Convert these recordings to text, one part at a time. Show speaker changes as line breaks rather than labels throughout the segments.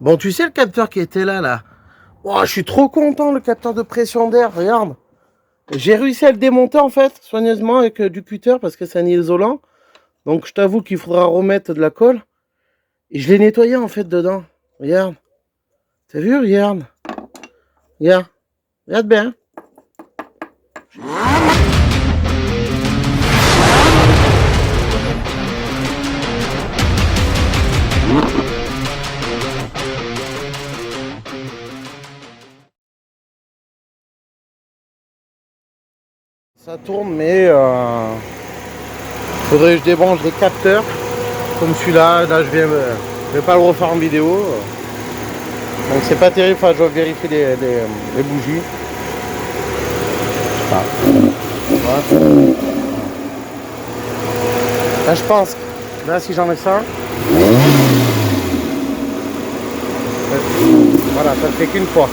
Bon, tu sais le capteur qui était là. Oh, je suis trop content, le capteur de pression d'air, regarde. J'ai réussi à le démonter en fait, soigneusement avec du cutter parce que c'est un isolant. Donc je t'avoue qu'il faudra remettre de la colle. Et je l'ai nettoyé en fait dedans. Regarde. T'as vu, regarde. Regarde. Regarde bien. Ça tourne, mais faudrait que je débranche des capteurs comme celui-là. Là, je vais pas le refaire en vidéo. Donc c'est pas terrible. Enfin, je dois vérifier les bougies. Ah. Ouais. Là, je pense. Là, si j'enlève ça. Voilà, ça ne fait qu'une fois.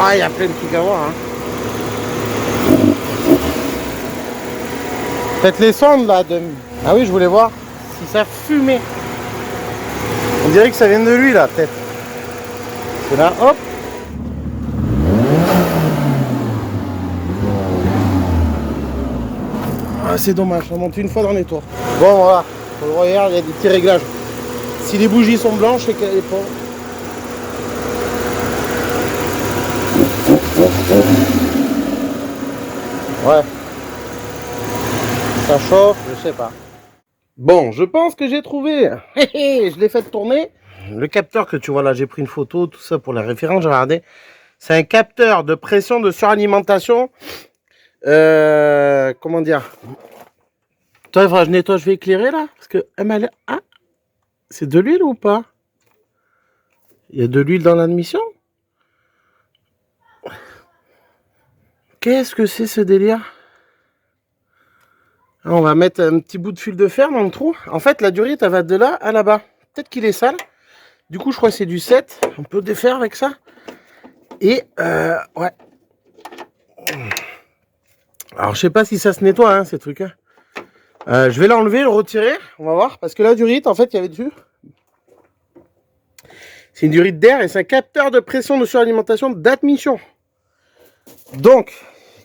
Ah, il y a plein de trucs à voir. Hein. Peut-être les sondes là de... Ah oui, je voulais voir si ça fumait. On dirait que ça vient de lui là, peut-être. C'est là, hop. Ah, c'est dommage, ça monte une fois dans les tours. Bon, voilà. Regarde, il y a des petits réglages. Si les bougies sont blanches, c'est qu'elle est pas. Ouais. Ça chauffe, je sais pas. Bon, je pense que j'ai trouvé. Je l'ai fait tourner. Le capteur que tu vois là, j'ai pris une photo, tout ça pour la référence, j'ai regardé. C'est un capteur de pression de suralimentation. Comment dire? Toi, il faudra que je nettoie, je vais éclairer là. Parce que ah, c'est de l'huile ou pas? Il y a de l'huile dans l'admission? Qu'est-ce que c'est ce délire? On va mettre un petit bout de fil de fer dans le trou. En fait, la durite, elle va de là à là-bas. Peut-être qu'il est sale. Du coup, je crois que c'est du 7. On peut défaire avec ça. Et, ouais. Alors, je sais pas si ça se nettoie, hein, ces trucs. Hein. Je vais l'enlever, le retirer. On va voir. Parce que la durite, en fait, il y avait dessus. C'est une durite d'air et c'est un capteur de pression de suralimentation d'admission. Donc,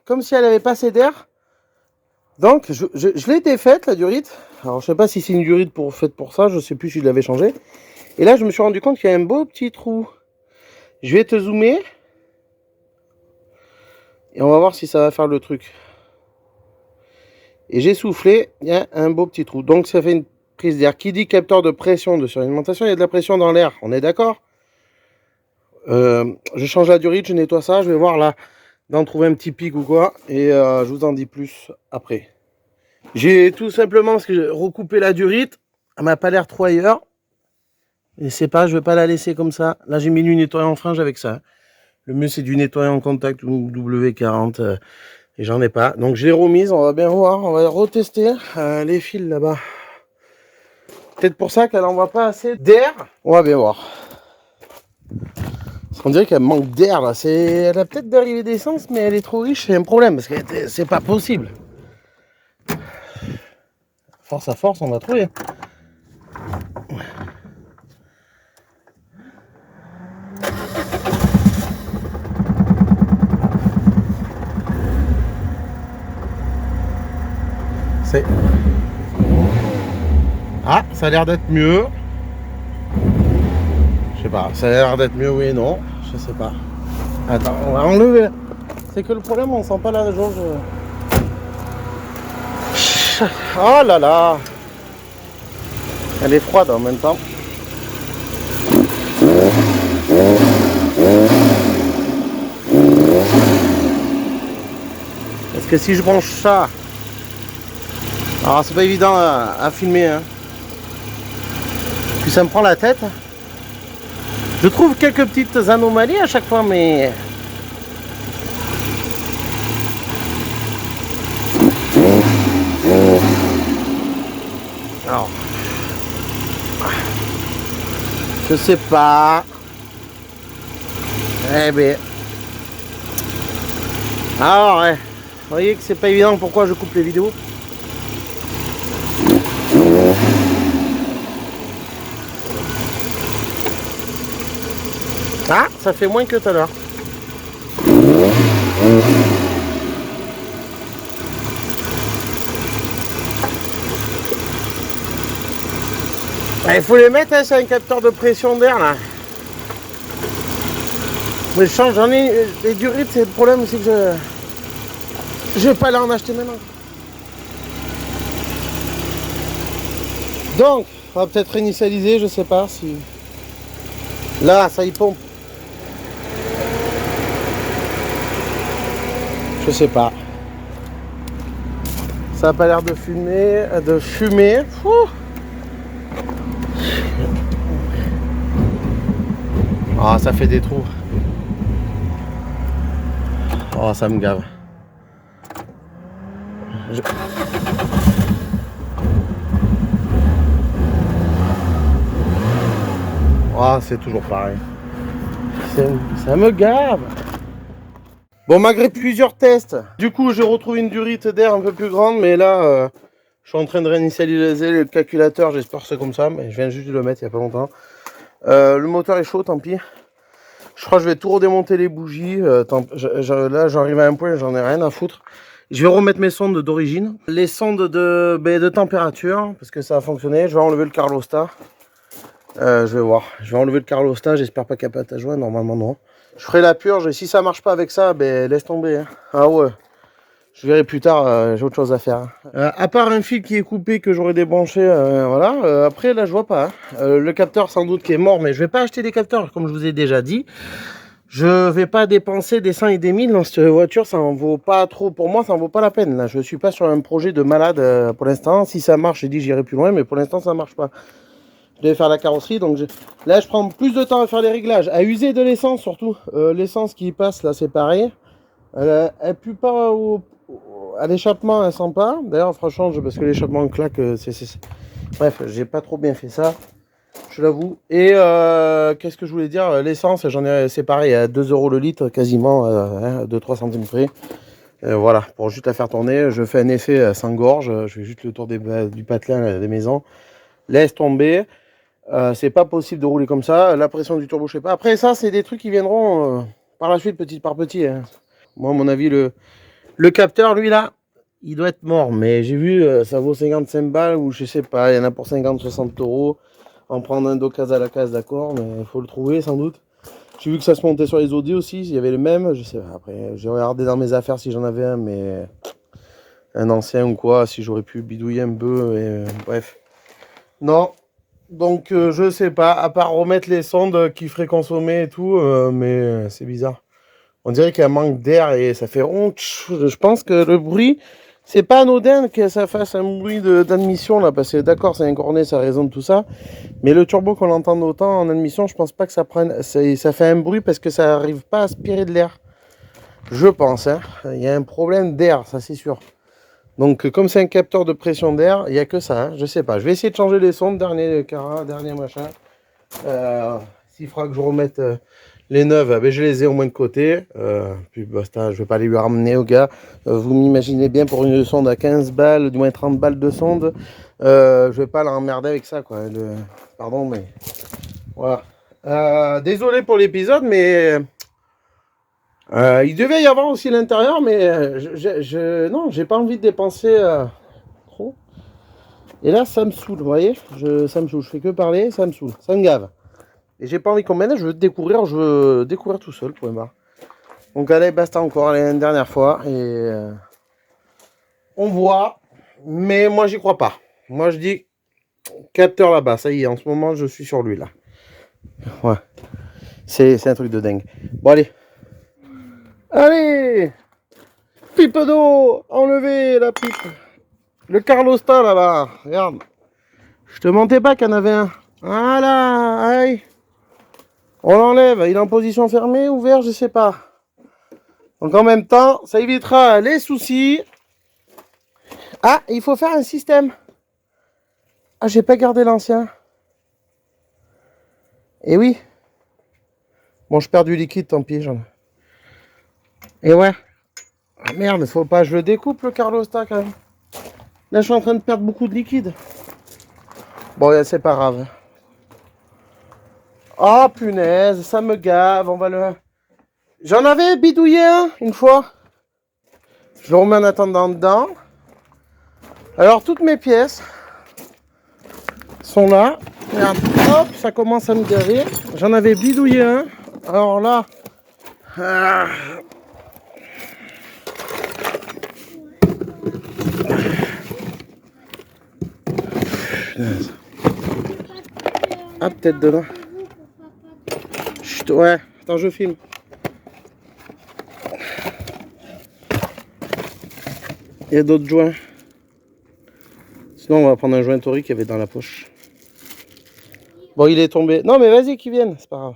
comme si elle avait pas assez d'air. Donc, je l'ai défaite, la durite. Alors, je sais pas si c'est une durite faite pour ça. Je sais plus si je l'avais changée. Et là, je me suis rendu compte qu'il y a un beau petit trou. Je vais te zoomer. Et on va voir si ça va faire le truc. Et j'ai soufflé, il y a un beau petit trou. Donc ça fait une prise d'air. Qui dit capteur de pression de suralimentation, il y a de la pression dans l'air. On est d'accord? Je change la durite, je nettoie ça. Je vais voir là, d'en trouver un petit pic ou quoi. Et je vous en dis plus après. J'ai tout simplement, parce que j'ai recoupé la durite. Elle m'a pas l'air trop ailleurs. Et c'est pas, je vais pas la laisser comme ça. Là, j'ai mis du nettoyant en frange avec ça. Le mieux, c'est du nettoyant en contact ou W40. Et j'en ai pas. Donc, je l'ai remise. On va bien voir. On va retester les fils là-bas. Peut-être pour ça qu'elle n'envoie pas assez d'air. On va bien voir. Parce qu'on dirait qu'elle manque d'air là. Elle a peut-être d'arrivée d'essence, mais elle est trop riche. C'est un problème parce que c'est pas possible. Force à force, on va trouver. Ah, ça a l'air d'être mieux. Je sais pas, ça a l'air d'être mieux, oui et non. Je sais pas. Attends, on va enlever. C'est que le problème, on sent pas la jauge. Oh là là. Elle est froide en même temps. Parce que si je branche ça... Alors c'est pas évident à filmer. Hein. Puis ça me prend la tête. Je trouve quelques petites anomalies à chaque fois, mais... Alors... Je sais pas. Eh ben... Alors ouais. Vous voyez que c'est pas évident pourquoi je coupe les vidéos. Ah, ça fait moins que tout à l'heure. Il faut les mettre, hein, c'est un capteur de pression d'air là. Mais j'en ai des durites, c'est le problème, c'est que je vais pas aller en acheter maintenant. Donc, on va peut-être réinitialiser, je sais pas si. Là, ça y pompe. Je sais pas. Ça a pas l'air de fumer, Ouh. Ah, ça fait des trous. Oh, ça me gave. Oh, c'est toujours pareil. Ça me gave. Bon, malgré plusieurs tests, du coup, j'ai retrouvé une durite d'air un peu plus grande, mais là, je suis en train de réinitialiser le calculateur. J'espère que c'est comme ça, mais je viens juste de le mettre il n'y a pas longtemps. Le moteur est chaud, tant pis. Je crois que je vais tout redémonter les bougies. Là, j'arrive à un point, j'en ai rien à foutre. Je vais remettre mes sondes d'origine. Les sondes de température, parce que ça a fonctionné. Je vais enlever le Carlostat. Je vais voir. Je vais enlever le Carlostat. J'espère pas qu'il n'y a pas à joindre. Normalement, non. Je ferai la purge. Et si ça marche pas avec ça, ben laisse tomber. Hein. Ah ouais. Je verrai plus tard. J'ai autre chose à faire. À part un fil qui est coupé que j'aurais débranché. Voilà. Après, là, je vois pas. Hein. Le capteur, sans doute, qui est mort. Mais je vais pas acheter des capteurs, comme je vous ai déjà dit. Je vais pas dépenser des 100 et des 1000 dans cette voiture, ça en vaut pas trop. Pour moi, ça en vaut pas la peine. Là, je suis pas sur un projet de malade pour l'instant. Si ça marche, j'ai dit j'irai plus loin, mais pour l'instant, ça marche pas. Je vais faire la carrosserie, donc là, je prends plus de temps à faire les réglages, à user de l'essence surtout. L'essence qui passe là, c'est pareil. Elle pue pas à l'échappement, elle sent pas. D'ailleurs, franchement, parce que l'échappement claque. Bref, j'ai pas trop bien fait ça. Je l'avoue. Et qu'est-ce que je voulais dire? L'essence, c'est pareil, à 2 € le litre, quasiment, 2-3 centimes près. Voilà, pour juste la faire tourner, je fais un effet sans gorge. Je fais juste le tour du patelin des maisons. Laisse tomber. C'est pas possible de rouler comme ça. La pression du turbo, je sais pas. Après, ça, c'est des trucs qui viendront par la suite, petit par petit. Hein. Moi, à mon avis, le capteur, lui, là, il doit être mort. Mais j'ai vu, ça vaut 55 balles ou je sais pas, il y en a pour 50-60 €. En prendre un d'occasion à la case, d'accord, mais il faut le trouver sans doute. J'ai vu que ça se montait sur les Audi aussi, il y avait le même, je sais pas. Après, j'ai regardé dans mes affaires si j'en avais un, mais un ancien ou quoi, si j'aurais pu bidouiller un peu, bref. Non, donc je sais pas, à part remettre les sondes qui feraient consommer et tout, mais c'est bizarre. On dirait qu'il y a un manque d'air et ça fait honte. Je pense que le bruit, c'est pas anodin que ça fasse un bruit d'admission là, parce que d'accord, c'est un cornet, ça résonne tout ça. Mais le turbo qu'on entend autant en admission, je pense pas que ça prenne. Ça fait un bruit parce que ça n'arrive pas à aspirer de l'air. Je pense, hein. Il y a un problème d'air, ça c'est sûr. Donc comme c'est un capteur de pression d'air, il n'y a que ça, hein. Je sais pas. Je vais essayer de changer les sondes, dernier cara, dernier machin. S'il faudra que je remette les neuves, ben, je les ai au moins de côté. Puis basta, je vais pas les lui ramener au gars. Vous m'imaginez bien pour une sonde à 15 balles, du moins 30 balles de sonde. Je vais pas l'emmerder avec ça, quoi. Pardon, mais voilà. Désolé pour l'épisode, mais il devait y avoir aussi l'intérieur, mais non, j'ai pas envie de dépenser trop. Et là, ça me saoule, vous voyez, ça me saoule. Je fais que parler, ça me saoule, ça me gave. Et j'ai pas envie qu'on m'aide, je veux découvrir tout seul, point barre. Donc allez, basta encore, allez, une dernière fois, et on voit, mais moi j'y crois pas. Moi je dis, capteur là-bas, ça y est, en ce moment je suis sur lui là. Ouais, c'est un truc de dingue. Bon allez, allez, pipe d'eau, enlevez la pipe. Le Carlostat là-bas, regarde. Je te mentais pas qu'il y en avait un. Voilà, allez. On l'enlève, il est en position fermée, ouvert, je sais pas. Donc en même temps, ça évitera les soucis. Ah, il faut faire un système. Ah, j'ai pas gardé l'ancien. Et oui. Bon, je perds du liquide, tant pis. Et ouais. Ah merde, faut pas, je le découpe le Carlostat quand même. Là, je suis en train de perdre beaucoup de liquide. Bon, c'est pas grave. Oh punaise, ça me gave, on va le... J'en avais bidouillé un, une fois. Je le remets en attendant dedans. Alors toutes mes pièces sont là. Regarde, hop, ça commence à me gaver. J'en avais bidouillé un. Alors là... Ah. Ah, peut-être dedans. Chut, ouais, attends, je filme. Il y a d'autres joints. Sinon, on va prendre un joint torique qu'il y avait dans la poche. Bon, il est tombé. Non, mais vas-y, qu'ils viennent, c'est pas grave.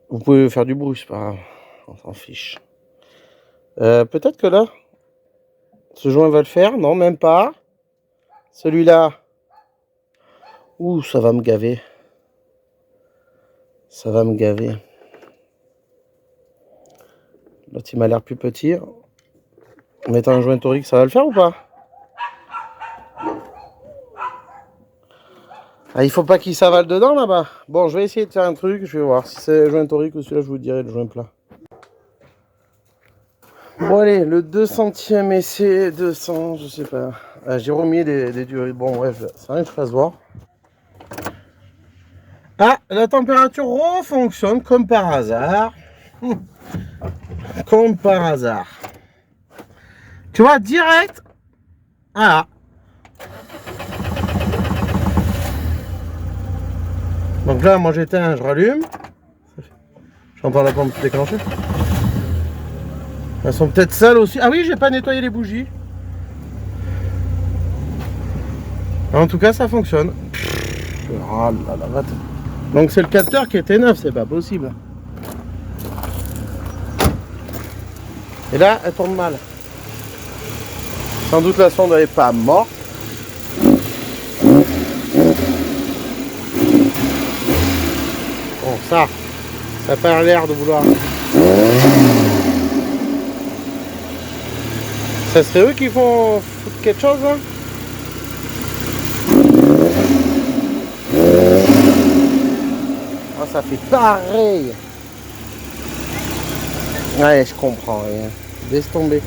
Vous pouvez faire du bruit, c'est pas grave. On s'en fiche. Peut-être que là, ce joint va le faire. Non, même pas. Celui-là. Ouh, ça va me gaver. Ça va me gaver. L'autre, il m'a l'air plus petit. En mettant un joint torique, ça va le faire ou pas? Ah, il faut pas qu'il s'avale dedans là-bas. Bon, je vais essayer de faire un truc. Je vais voir si c'est le joint torique ou celui-là, je vous dirai le joint plat. Bon, allez, le 200e essai, 200, je sais pas. Ah, j'ai remis des durées. Bon, bref, ça rien que je fasse voir. Ah, la température refonctionne comme par hasard. Comme par hasard. Tu vois, direct. Voilà. Donc là, moi j'éteins, je rallume. J'entends la pompe déclencher. Elles sont peut-être sales aussi. Ah oui, j'ai pas nettoyé les bougies. En tout cas, ça fonctionne. Oh là là, donc c'est le capteur qui était neuf, c'est pas possible. Et là, elle tourne mal. Sans doute la sonde n'est pas morte. Bon, ça n'a pas l'air de vouloir. Ça serait eux qui font foutre quelque chose là? Ah, ça fait pareil. Ouais, je comprends rien. Laisse tomber.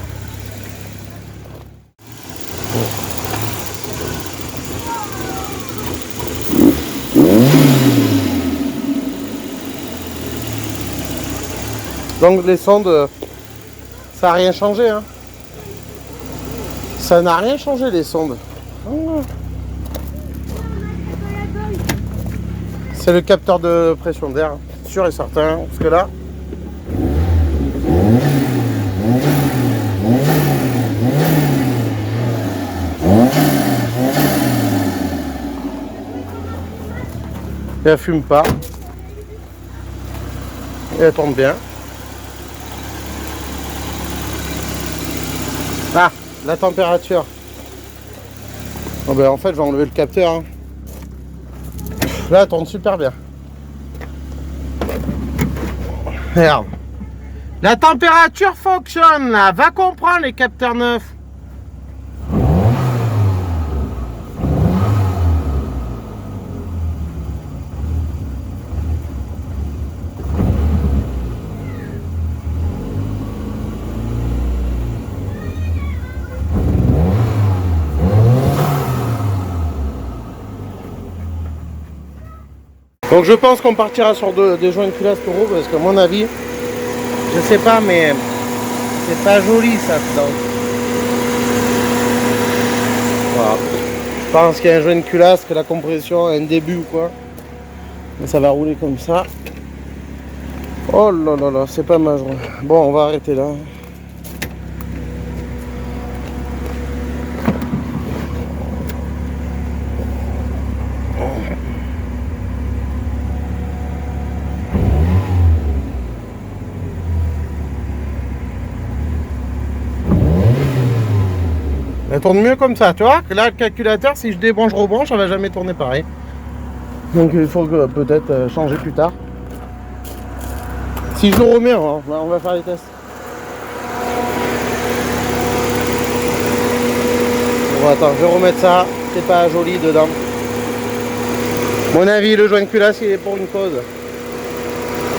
Donc les sondes, ça n'a rien changé. Hein. Ça n'a rien changé les sondes. Oh. C'est le capteur de pression d'air, sûr et certain. Parce que là... elle fume pas. Et elle tourne bien. Ah, la température. Oh ben, en fait, je vais enlever le capteur. Hein. Là, elle tourne super bien. Regarde. La température fonctionne là. Va comprendre les capteurs neufs. Donc je pense qu'on partira sur des joints de culasse taureau parce qu'à mon avis, je sais pas, mais c'est pas joli ça. Donc. Voilà. Je pense qu'il y a un joint de culasse, que la compression a un début ou quoi. Mais ça va rouler comme ça. Oh là là là, c'est pas mal. Bon, on va arrêter là. Elle tourne mieux comme ça, tu vois. Là, le calculateur, si je débranche, rebranche, ça va jamais tourner pareil. Donc il faut peut-être changer plus tard. Si je le remets, on va faire les tests. Bon, attends, je vais remettre ça. C'est pas joli dedans. Mon avis, le joint de culasse, il est pour une cause.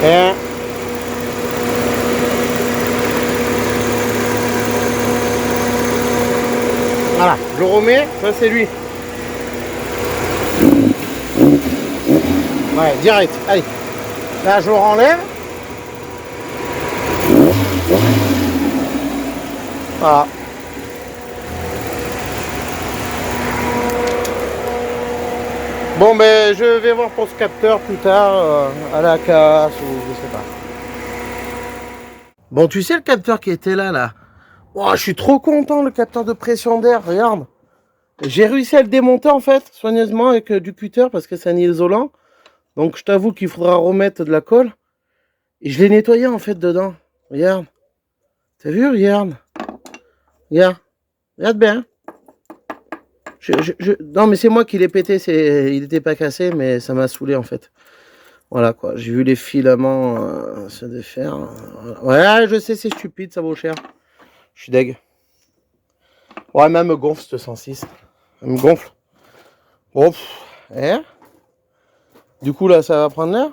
Et... voilà, je le remets, ça c'est lui. Ouais, direct, allez. Là, je le renlève. Voilà. Bon, ben, je vais voir pour ce capteur plus tard, à la casse ou je sais pas. Bon, tu sais le capteur qui était là. Oh, je suis trop content, le capteur de pression d'air, regarde. J'ai réussi à le démonter en fait, soigneusement avec du cutter parce que c'est un isolant. Donc je t'avoue qu'il faudra remettre de la colle. Et je l'ai nettoyé en fait dedans. Regarde. T'as vu, regarde. Regarde. Regarde bien. Non mais c'est moi qui l'ai pété, il n'était pas cassé mais ça m'a saoulé en fait. Voilà quoi, j'ai vu les filaments se défaire. Ouais, je sais, c'est stupide, ça vaut cher. Je suis deg. Ouais, mais elle me gonfle ce 106. Elle me gonfle. Bon, du coup là, ça va prendre l'air.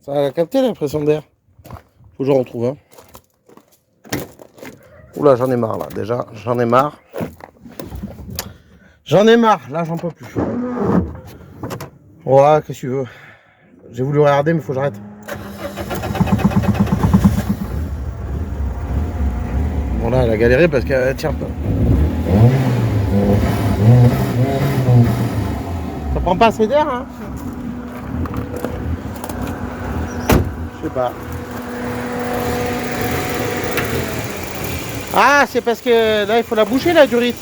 Ça va capter la pression d'air. Faut que j'en retrouve un. Oula, j'en ai marre là, déjà, j'en ai marre. J'en ai marre, là j'en peux plus. Ouais, qu'est-ce que tu veux. J'ai voulu regarder, mais faut que j'arrête. Bon là, elle a galéré parce qu'elle tient pas. Ça prend pas assez d'air, hein? Je sais pas. Ah, c'est parce que là, il faut la boucher, la durite.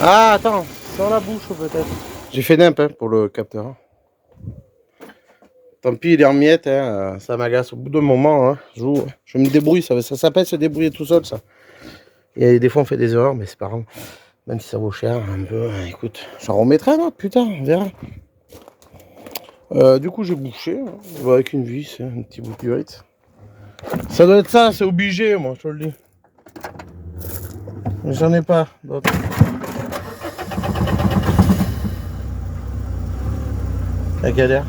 Ah, attends, sans la bouche peut-être. J'ai fait nimp hein, pour le capteur. Tant pis, il est en miettes, hein, ça m'agace au bout d'un moment. Hein, je me débrouille, ça s'appelle se débrouiller tout seul, ça. Et des fois, on fait des erreurs, mais c'est pas grave. Même si ça vaut cher, un peu, écoute. J'en remettrai un autre, putain, on verra. Du coup, j'ai bouché, hein, avec une vis, un petit bout de durite. Ça doit être ça, c'est obligé, moi, je te le dis. Mais j'en ai pas d'autres. La galère.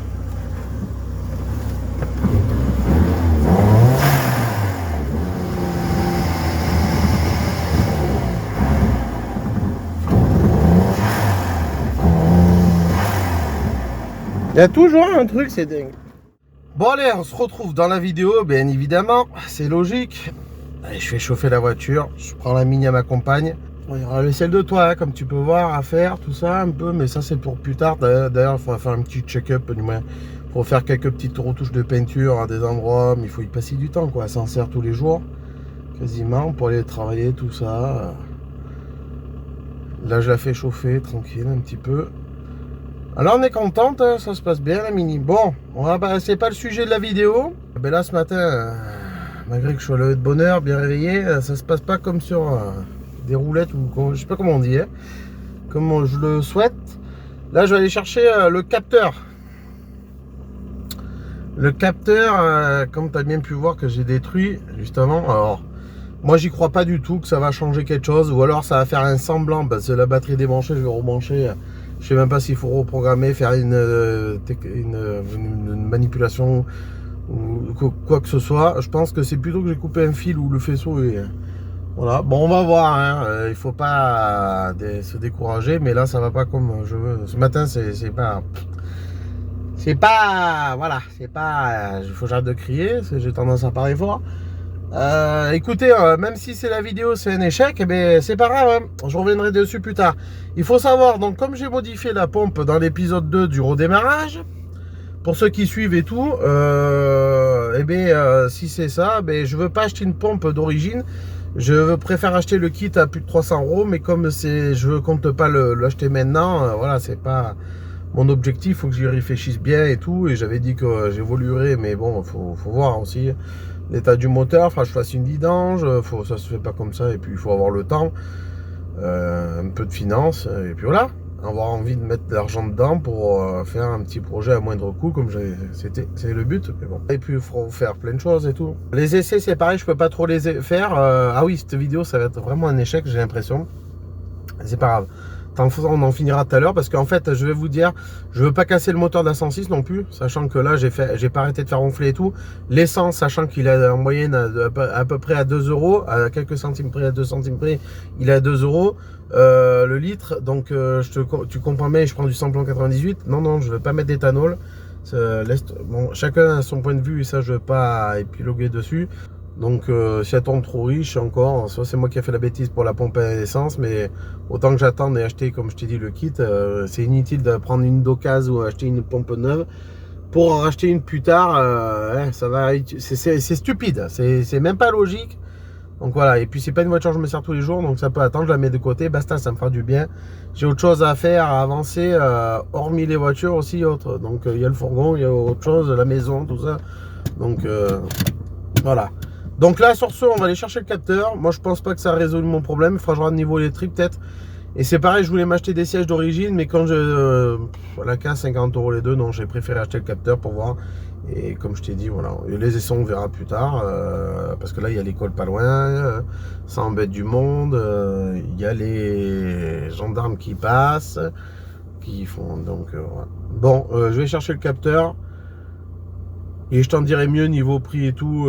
Il y a toujours un truc, c'est dingue. Bon allez, on se retrouve dans la vidéo, bien évidemment, c'est logique. Allez, je fais chauffer la voiture, je prends la Mini à ma compagne. Il y aura le ciel de toit, hein, comme tu peux voir, à faire, tout ça un peu, mais ça c'est pour plus tard. D'ailleurs, il faudra faire un petit check-up, pour faire quelques petites retouches de peinture à des endroits, mais il faut y passer du temps, quoi. Ça en sert tous les jours, quasiment, pour aller travailler, tout ça. Là, je la fais chauffer, tranquille, un petit peu. Alors on est contente, hein, ça se passe bien la Mini. Bon, c'est pas le sujet de la vidéo. Ben là ce matin, malgré que je sois levé de bonne heure, bien réveillé, ça se passe pas comme sur des roulettes ou je sais pas comment on dit, hein, comme je le souhaite. Là je vais aller chercher le capteur. Le capteur, comme tu as bien pu voir que j'ai détruit justement. Alors moi j'y crois pas du tout que ça va changer quelque chose, ou alors ça va faire un semblant parce que la batterie débranchée, je vais rebrancher. Je sais même pas s'il faut reprogrammer, faire une manipulation ou quoi que ce soit. Je pense que c'est plutôt que j'ai coupé un fil ou le faisceau et voilà. Bon, on va voir, hein. Il faut pas se décourager, mais là ça va pas comme je veux. Ce matin c'est pas voilà, c'est pas, il faut que j'arrête de crier, j'ai tendance à parler fort. Écoutez, même si c'est la vidéo, c'est un échec, eh ben, c'est pas grave, hein. Je reviendrai dessus plus tard. Il faut savoir, donc comme j'ai modifié la pompe dans l'épisode 2 du redémarrage, pour ceux qui suivent et tout, eh ben, si c'est ça, ben, je veux pas acheter une pompe d'origine. Je préfère acheter le kit à plus de 300 €, mais comme je compte pas l'acheter maintenant, voilà, c'est pas mon objectif, il faut que j'y réfléchisse bien et tout, et j'avais dit que j'évoluerais, mais bon, faut voir aussi l'état du moteur, enfin je fasse une vidange, ça se fait pas comme ça, et puis il faut avoir le temps, un peu de finance, et puis voilà, avoir envie de mettre de l'argent dedans pour faire un petit projet à moindre coût, comme c'est le but, mais bon. Et puis il faut faire plein de choses et tout. Les essais c'est pareil, je peux pas trop les faire, ah oui, cette vidéo ça va être vraiment un échec, j'ai l'impression, c'est pas grave. on en finira tout à l'heure parce qu'en fait, je vais vous dire, je veux pas casser le moteur de la 106 non plus, sachant que là, j'ai pas arrêté de faire ronfler et tout. L'essence, sachant qu'il est en moyenne à peu près à 2 euros, à quelques centimes près, à 2 centimes près, il est à 2 euros le litre. Donc, tu comprends bien, je prends du samplon 98. Non, non, je veux pas mettre d'éthanol. Bon, chacun a son point de vue et ça, je veux pas épiloguer dessus. Donc si elle tombe trop riche encore, soit c'est moi qui ai fait la bêtise pour la pompe à essence, mais autant que j'attende et acheter, comme je t'ai dit, le kit, c'est inutile de prendre une d'occasion ou acheter une pompe neuve. Pour en racheter une plus tard, ça va, c'est stupide, c'est même pas logique. Donc voilà, et puis c'est pas une voiture que je me sers tous les jours, donc ça peut attendre, je la mets de côté, basta, ça me fera du bien. J'ai autre chose à faire, à avancer, hormis les voitures aussi, autres. Donc il y a le fourgon, il y a autre chose, la maison, tout ça. Donc voilà. Donc là, sur ce, on va aller chercher le capteur. Moi, je pense pas que ça résolve mon problème. Il faudra que je regarde niveau électrique peut-être. Et c'est pareil, je voulais m'acheter des sièges d'origine, mais quand la casse 50 euros les deux, non, j'ai préféré acheter le capteur pour voir. Et comme je t'ai dit, voilà, les essais on verra plus tard, parce que là il y a l'école pas loin, ça embête du monde, il y a les gendarmes qui passent, qui font donc voilà. Bon, je vais chercher le capteur et je t'en dirai mieux niveau prix et tout.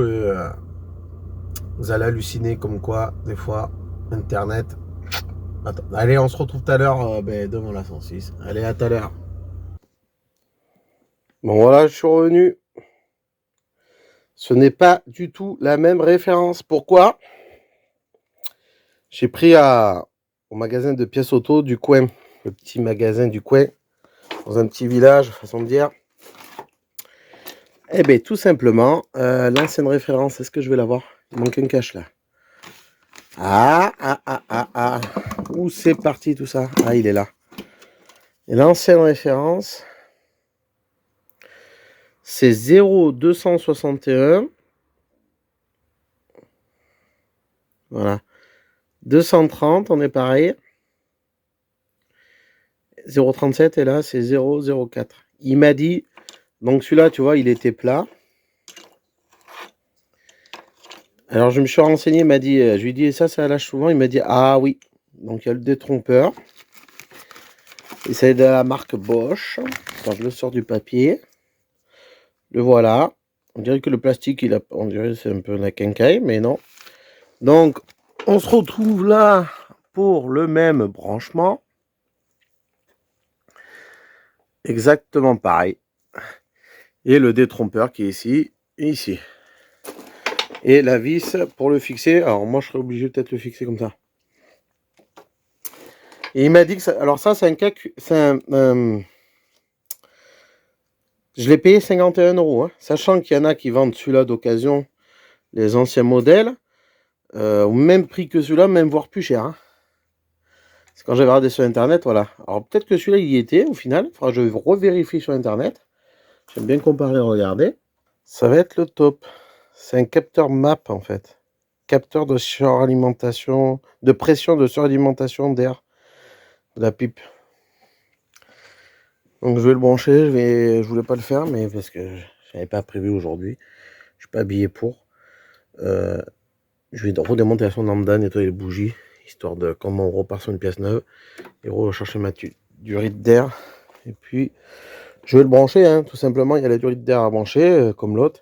Vous allez halluciner comme quoi, des fois, Internet. Attends, allez, on se retrouve tout à l'heure devant la 106. Allez, à tout à l'heure. Bon, voilà, je suis revenu. Ce n'est pas du tout la même référence. Pourquoi? J'ai pris au magasin de pièces auto du coin. Le petit magasin du coin. Dans un petit village, façon de dire. Eh bien, tout simplement, l'ancienne référence, est-ce que je vais l'avoir? Il manque un cache là. Ah. Où c'est parti tout ça? Ah, il est là. Et l'ancienne référence, c'est 0,261. Voilà. 230, on est pareil. 0,37 et là, c'est 0,04. Il m'a dit, donc celui-là, tu vois, il était plat. Alors, je me suis renseigné, il m'a dit, je lui ai dit, ça lâche souvent. Il m'a dit, ah oui. Donc, il y a le détrompeur. Et c'est de la marque Bosch. Quand je le sors du papier, le voilà. On dirait que le plastique, on dirait que c'est un peu la quincaille, mais non. Donc, on se retrouve là pour le même branchement. Exactement pareil. Et le détrompeur qui est ici et ici. Et la vis pour le fixer. Alors, moi, je serais obligé peut-être de le fixer comme ça. Et il m'a dit que ça. Alors, ça, c'est un cas. Je l'ai payé 51 €. Hein, sachant qu'il y en a qui vendent celui-là d'occasion, les anciens modèles, au même prix que celui-là, même voire plus cher. Hein. C'est quand j'avais regardé sur internet, voilà. Alors peut-être que celui-là il y était au final. Faudra que je revérifie sur internet. J'aime bien comparer, regarder. Ça va être le top. C'est un capteur MAP en fait. Capteur de suralimentation, de pression de suralimentation d'air de la pipe. Donc je vais le brancher, je voulais pas le faire, mais parce que je n'avais pas prévu aujourd'hui. Je suis pas habillé pour. Je vais redémonter la sonde lambda, nettoyer les bougies, histoire de, quand on repart sur une pièce neuve, et rechercher ma durite d'air. Et puis, je vais le brancher, hein, tout simplement. Il y a la durite d'air à brancher, comme l'autre.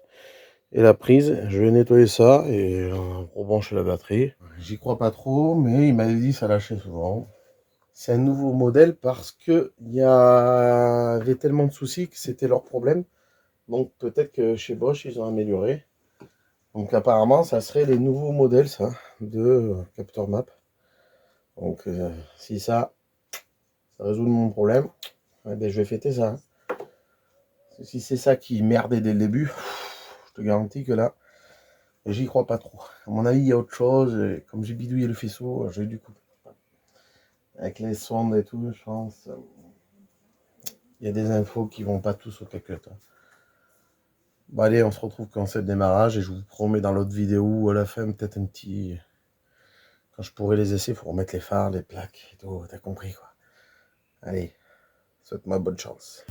Et la prise, je vais nettoyer ça et rebrancher la batterie. J'y crois pas trop, mais il m'a dit que ça lâchait souvent. C'est un nouveau modèle parce que il y avait tellement de soucis que c'était leur problème. Donc peut-être que chez Bosch, ils ont amélioré. Donc apparemment, ça serait les nouveaux modèles, ça, de capteur MAP. Donc si ça résout mon problème, eh ben, je vais fêter ça. Hein. Si c'est ça qui merdait dès le début, je te garantis que là, j'y crois pas trop. À mon avis, il y a autre chose. Comme j'ai bidouillé le faisceau, j'ai du coup. Avec les sondes et tout, je pense. Il y a des infos qui vont pas tous au calculateur. Bon allez, on se retrouve quand c'est le démarrage et je vous promets dans l'autre vidéo ou à la fin peut-être un petit... Quand je pourrai les essayer, il faut remettre les phares, les plaques et tout, t'as compris quoi. Allez, souhaite-moi bonne chance.